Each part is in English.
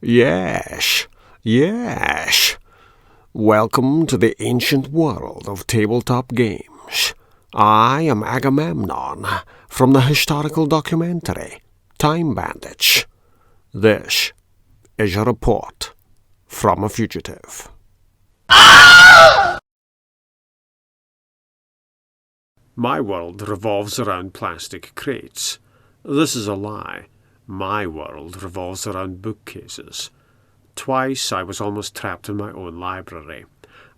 Yes, yes. Welcome to the ancient world of tabletop games. I am Agamemnon, from the historical documentary, Time Bandits. This is a report from a fugitive. My world revolves around plastic crates. This is a lie. My world revolves around bookcases. Twice I was almost trapped in my own library.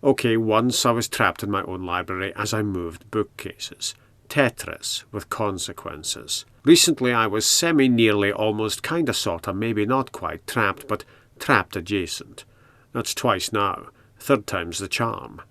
Okay, once I was trapped in my own library as I moved bookcases. Tetris with consequences. Recently I was semi-nearly, almost, kinda sorta, maybe not quite trapped, but trapped adjacent. That's twice now. Third time's the charm.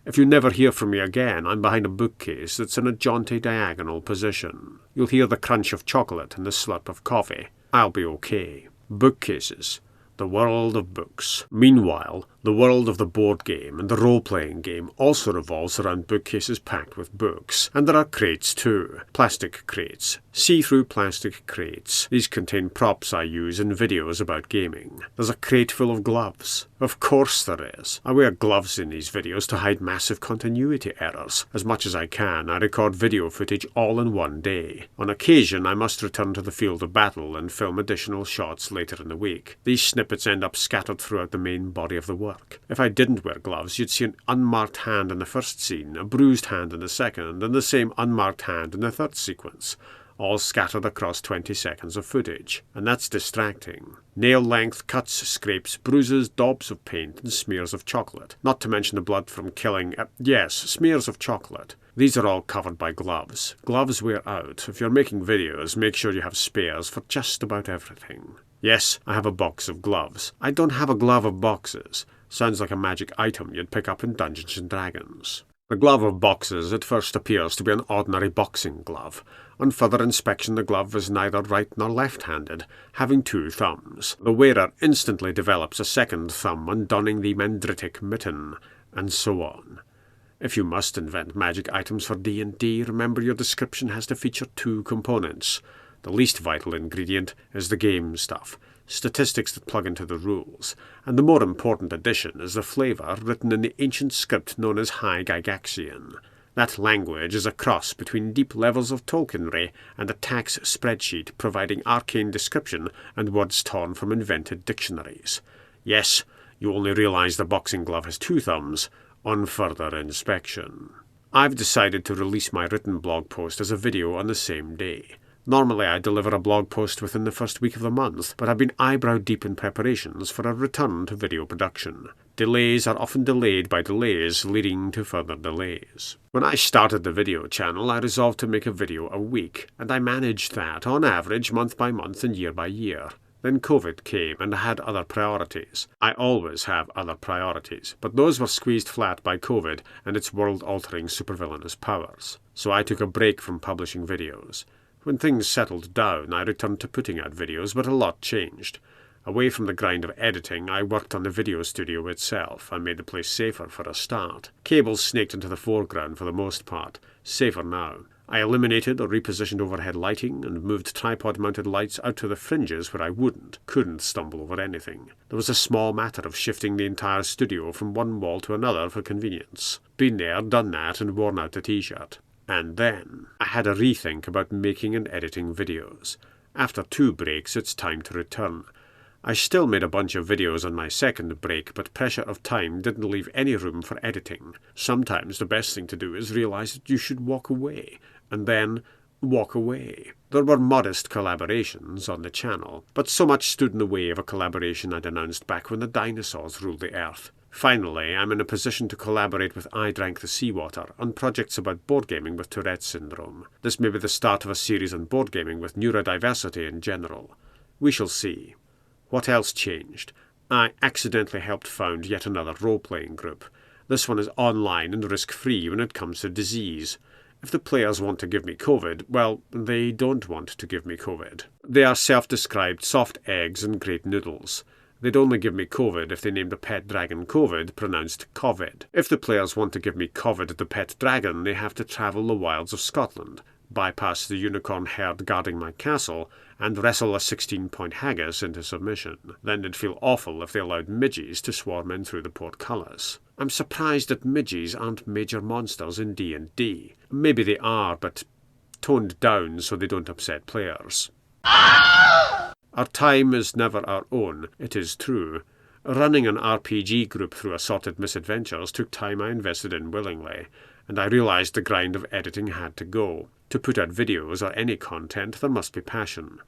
If you never hear from me again, I'm behind a bookcase that's in a jaunty diagonal position. You'll hear the crunch of chocolate and the slurp of coffee. I'll be okay. Bookcases. The world of books. Meanwhile, the world of the board game and the role-playing game also revolves around bookcases packed with books. And there are crates too. Plastic crates. See-through plastic crates. These contain props I use in videos about gaming. There's a crate full of gloves. Of course there is. I wear gloves in these videos to hide massive continuity errors. As much as I can, I record video footage all in one day. On occasion, I must return to the field of battle and film additional shots later in the week. These snippets end up scattered throughout the main body of the work. If I didn't wear gloves, you'd see an unmarked hand in the first scene, a bruised hand in the second, and the same unmarked hand in the third sequence, all scattered across 20 seconds of footage. And that's distracting. Nail-length cuts, scrapes, bruises, daubs of paint, and smears of chocolate. Not to mention the blood from killing... smears of chocolate. These are all covered by gloves. Gloves wear out. If you're making videos, make sure you have spares for just about everything. Yes, I have a box of gloves. I don't have a glove of boxes. Sounds like a magic item you'd pick up in Dungeons & Dragons. The glove of boxes at first appears to be an ordinary boxing glove. On further inspection, the glove is neither right nor left-handed, having two thumbs. The wearer instantly develops a second thumb on donning the mandritic mitten, and so on. If you must invent magic items for D&D, remember your description has to feature two components. The least vital ingredient is the game stuff, statistics that plug into the rules, and the more important addition is the flavour written in the ancient script known as High Gygaxian. That language is a cross between deep levels of Tolkienry and a tax spreadsheet providing arcane description and words torn from invented dictionaries. Yes, you only realise the boxing glove has two thumbs on further inspection. I've decided to release my written blog post as a video on the same day. Normally I deliver a blog post within the first week of the month, but I've been eyebrow deep in preparations for a return to video production. Delays are often delayed by delays, leading to further delays. When I started the video channel, I resolved to make a video a week, and I managed that, on average, month by month and year by year. Then COVID came, and I had other priorities. I always have other priorities, but those were squeezed flat by COVID and its world-altering supervillainous powers. So I took a break from publishing videos. When things settled down, I returned to putting out videos, but a lot changed. Away from the grind of editing, I worked on the video studio itself. I made the place safer for a start. Cables snaked into the foreground for the most part. Safer now. I eliminated or repositioned overhead lighting and moved tripod-mounted lights out to the fringes where I couldn't stumble over anything. There was a small matter of shifting the entire studio from one wall to another for convenience. Been there, done that, and worn out the t-shirt. And then I had a rethink about making and editing videos. After 2 breaks, it's time to return. I still made a bunch of videos on my second break, but pressure of time didn't leave any room for editing. Sometimes the best thing to do is realize that you should walk away, and then walk away. There were modest collaborations on the channel, but so much stood in the way of a collaboration I'd announced back when the dinosaurs ruled the earth. Finally, I'm in a position to collaborate with I Drank the Seawater on projects about board gaming with Tourette Syndrome. This may be the start of a series on board gaming with neurodiversity in general. We shall see. What else changed? I accidentally helped found yet another role-playing group. This one is online and risk-free when it comes to disease. If the players want to give me COVID, well, they don't want to give me COVID. They are self-described soft eggs and great noodles. They'd only give me COVID if they named a pet dragon COVID, pronounced Covid. If the players want to give me Covid the pet dragon, they have to travel the wilds of Scotland, bypass the unicorn herd guarding my castle, and wrestle a 16-point haggis into submission. Then they'd feel awful if they allowed midgies to swarm in through the portcullis. I'm surprised that midgies aren't major monsters in D&D. Maybe they are, but toned down so they don't upset players. Our time is never our own, it is true. Running an RPG group through assorted misadventures took time I invested in willingly, and I realised the grind of editing had to go. To put out videos or any content, there must be passion.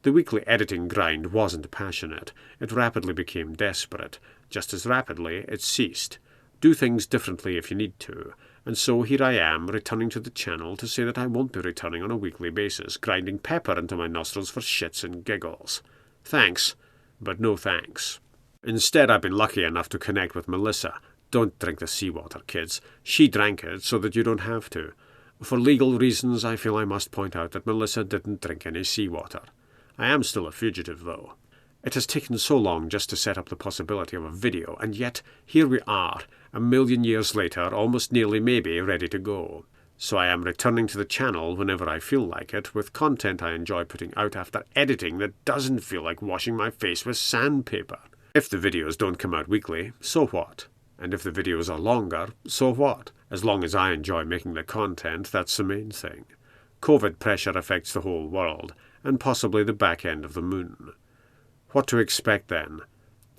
The weekly editing grind wasn't passionate. It rapidly became desperate. Just as rapidly, it ceased. Do things differently if you need to. And so here I am, returning to the channel to say that I won't be returning on a weekly basis, grinding pepper into my nostrils for shits and giggles. Thanks, but no thanks. Instead, I've been lucky enough to connect with Melissa. Don't drink the seawater, kids. She drank it so that you don't have to. For legal reasons, I feel I must point out that Melissa didn't drink any seawater. I am still a fugitive, though. It has taken so long just to set up the possibility of a video, and yet here we are, a million years later, almost nearly maybe ready to go. So I am returning to the channel whenever I feel like it, with content I enjoy putting out after editing that doesn't feel like washing my face with sandpaper. If the videos don't come out weekly, so what? And if the videos are longer, so what? As long as I enjoy making the content, that's the main thing. COVID pressure affects the whole world, and possibly the back end of the moon. What to expect then?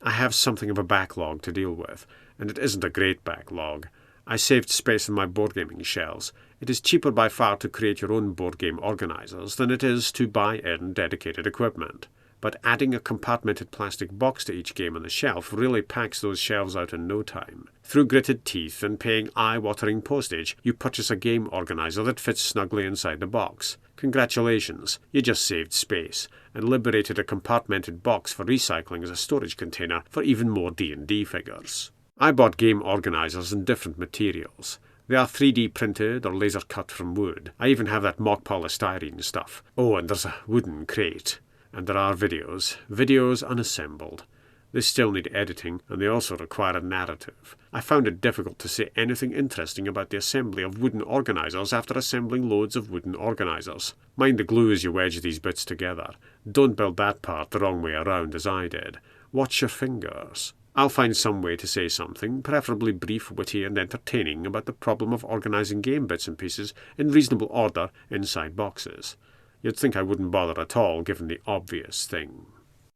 I have something of a backlog to deal with, and it isn't a great backlog. I saved space in my boardgaming shelves. It is cheaper by far to create your own board game organisers than it is to buy in dedicated equipment. But adding a compartmented plastic box to each game on the shelf really packs those shelves out in no time. Through gritted teeth and paying eye-watering postage, you purchase a game organiser that fits snugly inside the box. Congratulations, you just saved space, and liberated a compartmented box for recycling as a storage container for even more D&D figures. I bought game organisers in different materials. They are 3D printed or laser cut from wood. I even have that mock polystyrene stuff. Oh, and there's a wooden crate. And there are videos unassembled. They still need editing, and they also require a narrative. I found it difficult to say anything interesting about the assembly of wooden organisers after assembling loads of wooden organisers. Mind the glue as you wedge these bits together. Don't build that part the wrong way around as I did. Watch your fingers. I'll find some way to say something, preferably brief, witty, and entertaining, about the problem of organising game bits and pieces in reasonable order inside boxes. You'd think I wouldn't bother at all, given the obvious thing.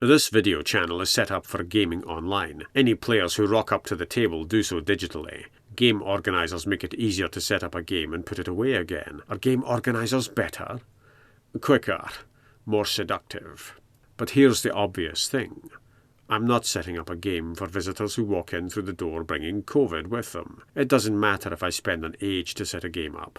This video channel is set up for gaming online. Any players who rock up to the table do so digitally. Game organisers make it easier to set up a game and put it away again. Are game organisers better? Quicker. More seductive. But here's the obvious thing. I'm not setting up a game for visitors who walk in through the door bringing COVID with them. It doesn't matter if I spend an age to set a game up.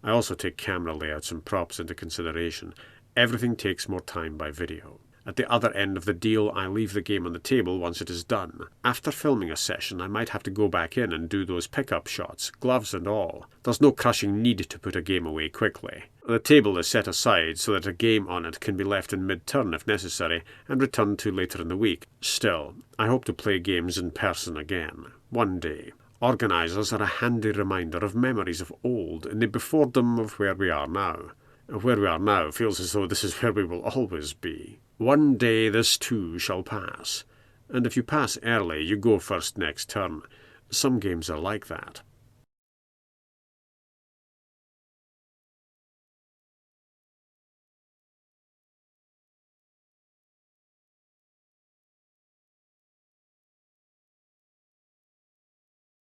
I also take camera layouts and props into consideration. Everything takes more time by video. At the other end of the deal, I leave the game on the table once it is done. After filming a session, I might have to go back in and do those pickup shots, gloves and all. There's no crushing need to put a game away quickly. The table is set aside so that a game on it can be left in mid-turn if necessary, and returned to later in the week. Still, I hope to play games in person again. One day. Organisers are a handy reminder of memories of old and the before-dom of where we are now. Where we are now feels as though this is where we will always be. One day this too shall pass. And if you pass early, you go first next turn. Some games are like that.